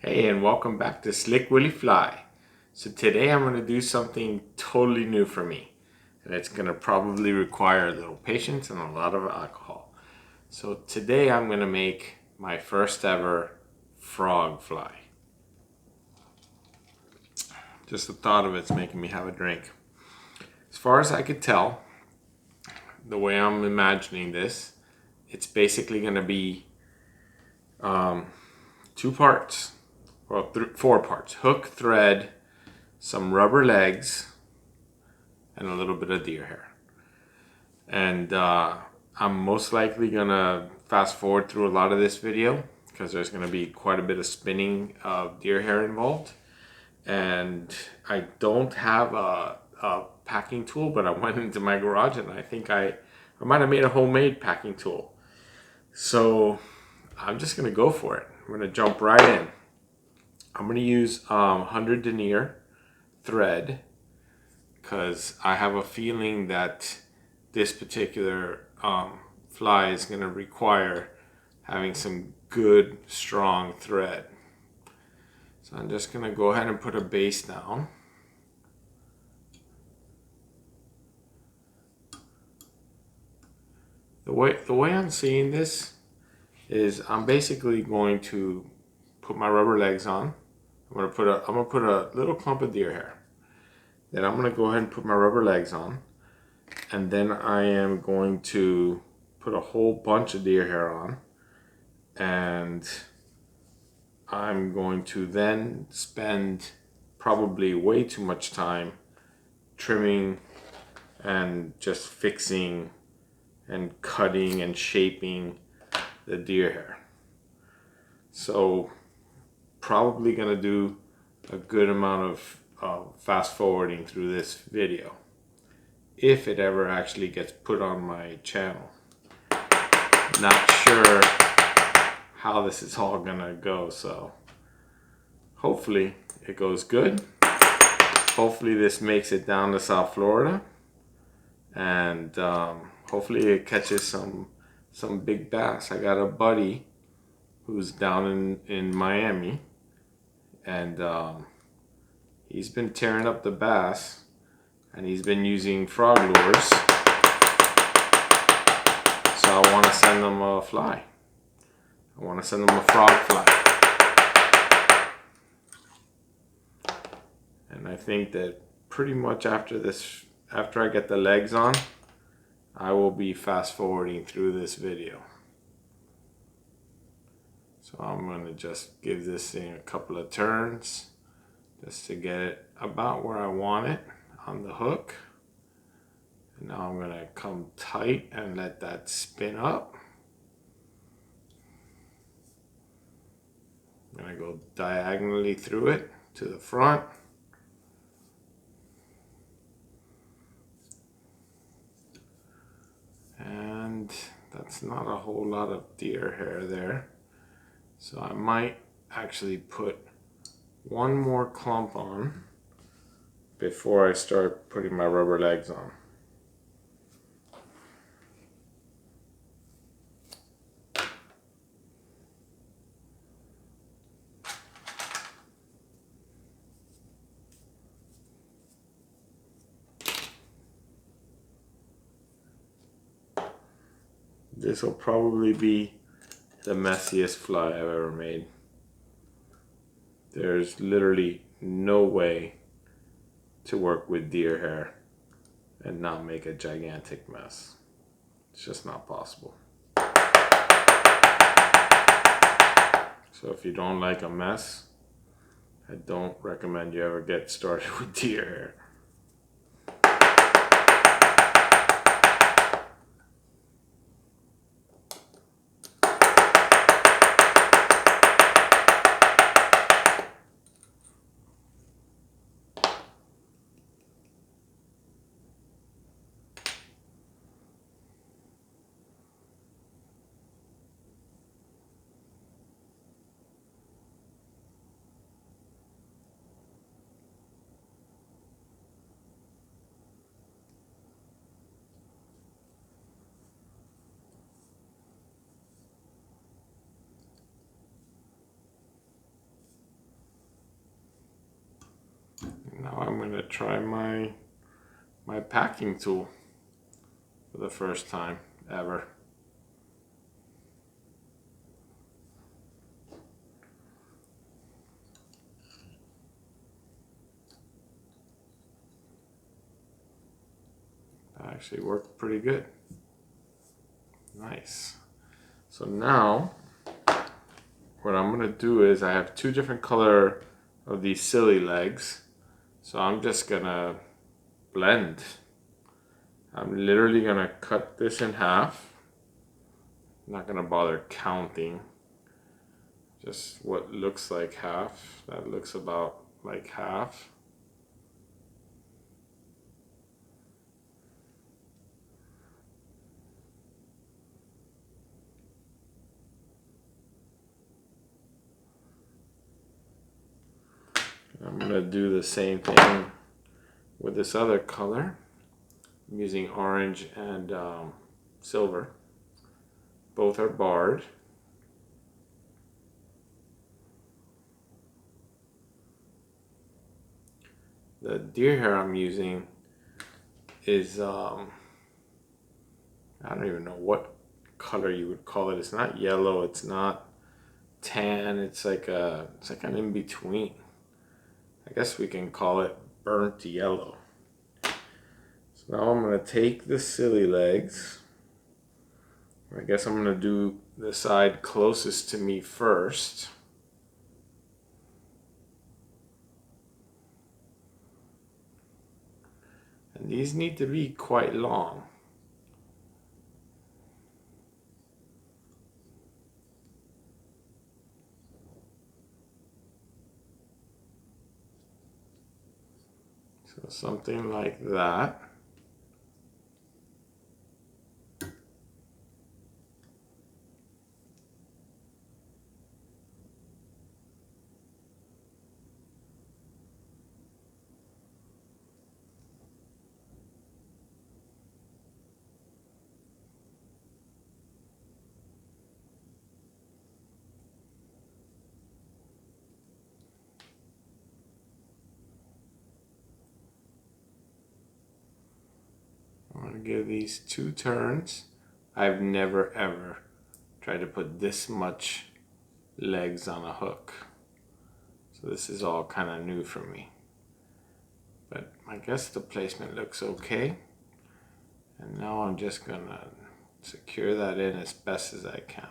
Hey, and welcome back to Slick Willy Fly. So today I'm going to do something totally new for me, and it's going to probably require a little patience and a lot of alcohol. So today I'm going to make my first ever frog fly. Just the thought of it's making me have a drink. As far as I could tell, the way I'm imagining this, it's basically going to be two parts. Well, four parts: hook, thread, some rubber legs, and a little bit of deer hair. And I'm most likely gonna fast forward through a lot of this video because there's gonna be quite a bit of spinning of deer hair involved. And I don't have a packing tool, but I went into my garage and I think I might have made a homemade packing tool. So I'm just gonna go for it. I'm gonna jump right in. I'm going to use 100 Denier Thread because I have a feeling that this particular fly is going to require having some good strong thread. So I'm just going to go ahead and put a base down. The way I'm seeing this is I'm basically going to put my rubber legs on. I'm gonna put a little clump of deer hair. Then I'm gonna go ahead and put my rubber legs on, and then I am going to put a whole bunch of deer hair on, and I'm going to then spend probably way too much time trimming and just fixing and cutting and shaping the deer hair. So probably gonna do a good amount of fast forwarding through this video if it ever actually gets put on my channel. Not sure how this is all gonna go, so hopefully it goes good. Hopefully this makes it down to South Florida, and hopefully it catches some big bass. I got a buddy who's down in Miami, and he's been tearing up the bass, and he's been using frog lures. So I want to send them a fly. I want to send them a frog fly. And I think that pretty much after I get the legs on, I will be fast forwarding through this video. So I'm going to just give this thing a couple of turns just to get it about where I want it on the hook. And now I'm going to come tight and let that spin up. I'm going to go diagonally through it to the front. And that's not a whole lot of deer hair there. So I might actually put one more clump on before I start putting my rubber legs on. This will probably be the messiest fly I've ever made. There's literally no way to work with deer hair and not make a gigantic mess. It's just not possible. So if you don't like a mess, I don't recommend you ever get started with deer hair. try my packing tool for the first time ever. That actually worked pretty good. Nice. So now what I'm gonna do is I have two different color of these silly legs. So I'm just gonna blend. I'm literally gonna cut this in half. I'm not gonna bother counting. Just what looks like half. That looks about like half. I'm gonna do the same thing with this other color. I'm using orange and silver. Both are barred. The deer hair I'm using is I don't even know what color you would call it. It's not yellow, it's not tan, it's like an in-between. I guess we can call it burnt yellow. So now I'm gonna take the silly legs. I guess I'm gonna do the side closest to me first. And these need to be quite long. So something like that. I'm going to give these 2 turns. I've never ever tried to put this much legs on a hook. So this is all kind of new for me. But I guess the placement looks okay. And now I'm just going to secure that in as best as I can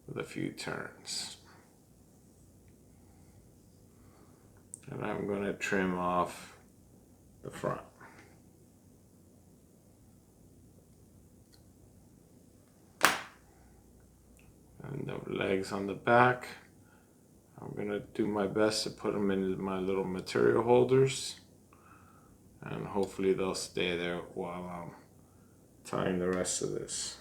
with a few turns. And I'm going to trim off the front. And the legs on the back, I'm going to do my best to put them into my little material holders. And hopefully they'll stay there while I'm tying the rest of this.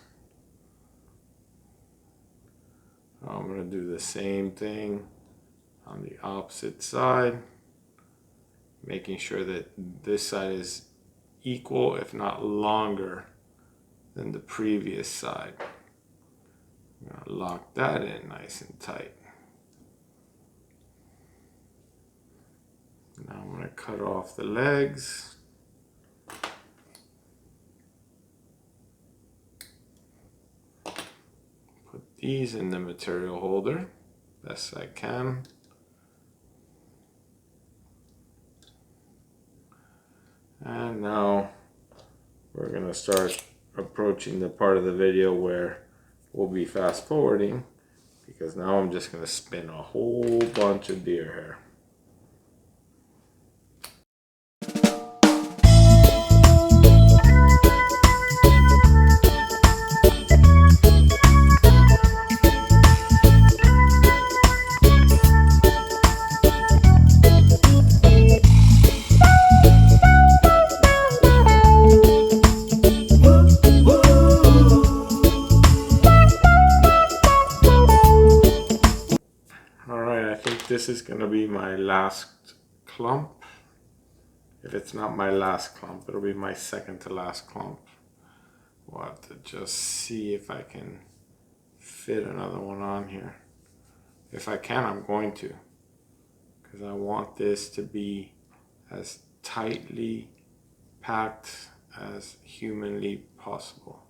I'm going to do the same thing on the opposite side, making sure that this side is equal, if not longer, than the previous side. I'm going to lock that in nice and tight. Now I'm going to cut off the legs. Put these in the material holder best I can. And now we're going to start approaching the part of the video where we'll be fast forwarding, because now I'm just going to spin a whole bunch of deer hair. This is going to be my last clump. If it's not my last clump, it'll be my second to last clump. We'll have to just see if I can fit another one on here. If I can, I'm going to, because I want this to be as tightly packed as humanly possible.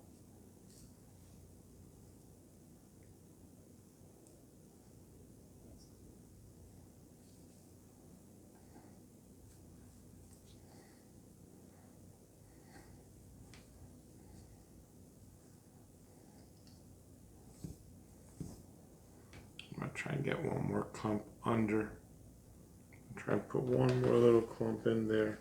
I'm gonna try and get one more clump under. Try and put one more little clump in there.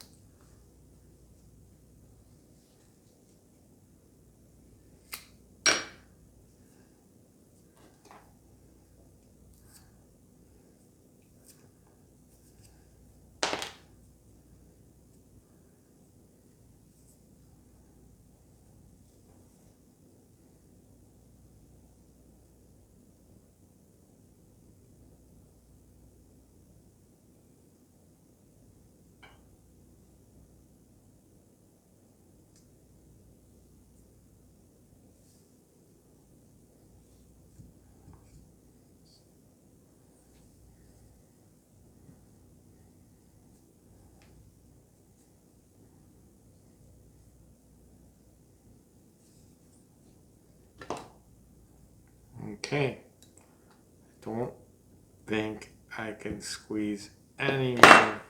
Okay, don't think I can squeeze any more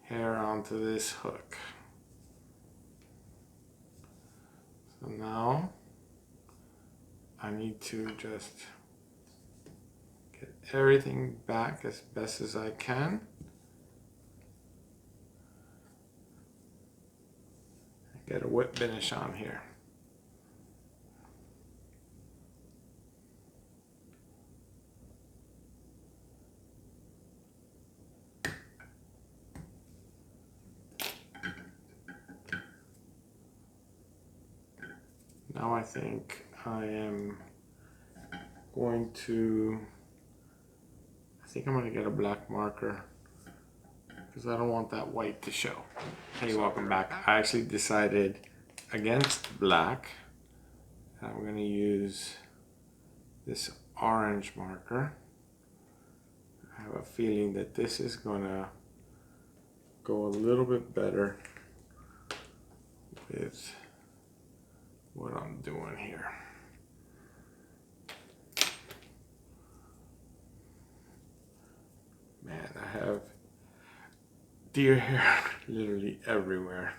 hair onto this hook. So now I need to just get everything back as best as I can. Get a whip finish on here. Now I think I am going to, I think I'm going to get a black marker because I don't want that white to show. Hey, welcome back. I actually decided against black. I'm going to use this orange marker. I have a feeling that this is going to go a little bit better with what I'm doing here. Man, I have deer hair literally everywhere.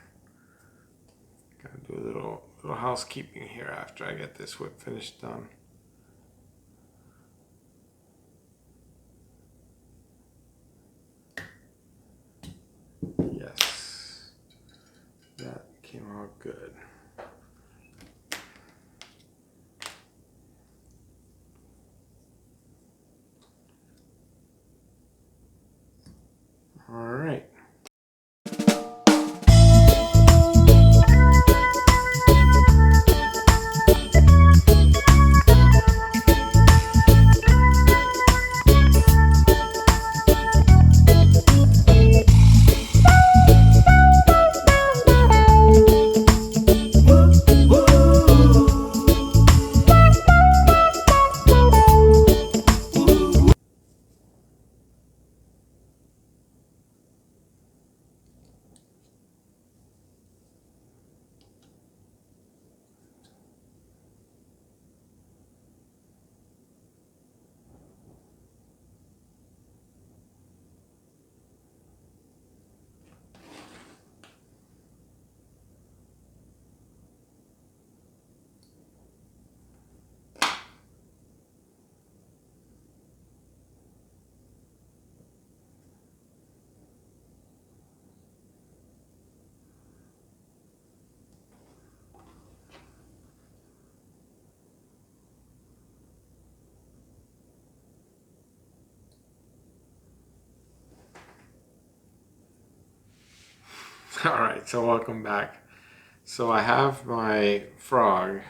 Gotta do a little housekeeping here after I get this whip finish done. Yes, that came out good. All right. All right, so welcome back. So I have my frog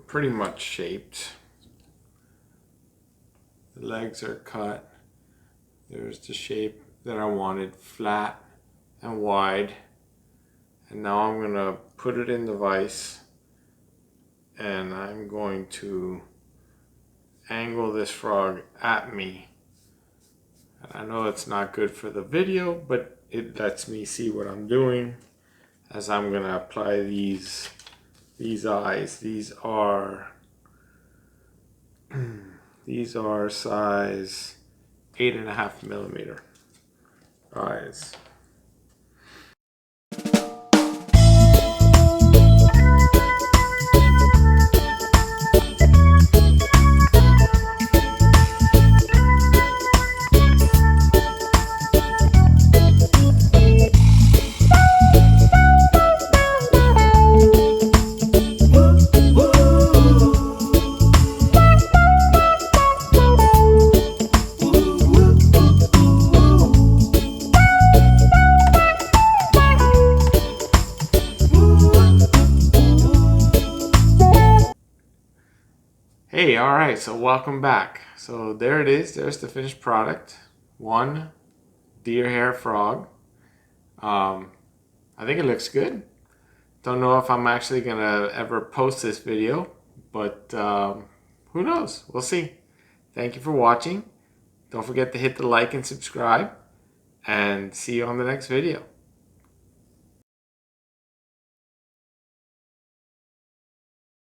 pretty much shaped. The legs are cut. There's the shape that I wanted, flat and wide. And now I'm gonna put it in the vise and I'm going to angle this frog at me I know it's not good for the video, but it lets me see what I'm doing as I'm gonna apply these eyes. These are size 8.5 millimeter eyes. Hey, all right, so welcome back. So there it is. There's the finished product. One deer hair frog. I think it looks good. Don't know if I'm actually gonna ever post this video, but who knows? We'll see. Thank you for watching. Don't forget to hit the like and subscribe, and see you on the next video.